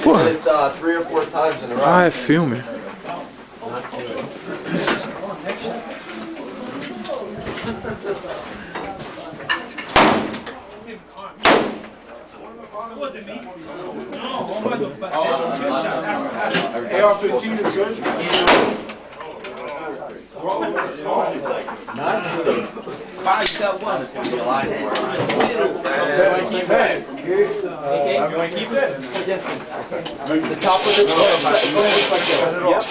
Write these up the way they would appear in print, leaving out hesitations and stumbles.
Porra. Ah, é filme. AR-15 is good. Five got one. You want to keep it? You want to keep it? The top of this one. Yep.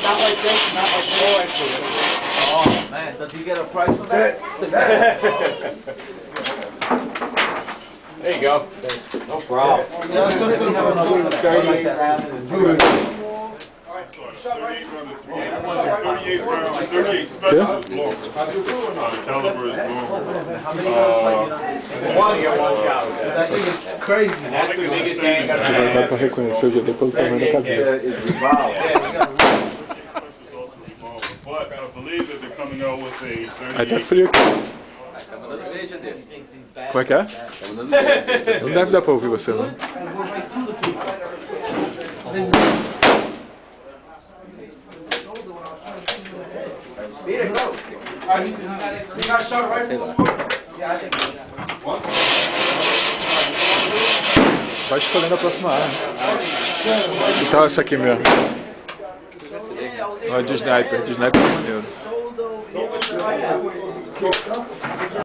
Not like this, not like this. Oh man, does he get a price for that? There you go. No problem. Yeah, let's go see how another 38 round and 38 rounds, 38 special blocks. Caliber is that thing is crazy. That's the biggest thing. Já dá pra reconhecer o GD pelo tamanho da cabeça. But I believe that they're coming out with a Aí tá 38. frio aqui. Como é que é? Não deve dar pra ouvir você, não. Vai escolhendo a próxima arma. Então essa aqui mesmo. Ó, de sniper é maneiro.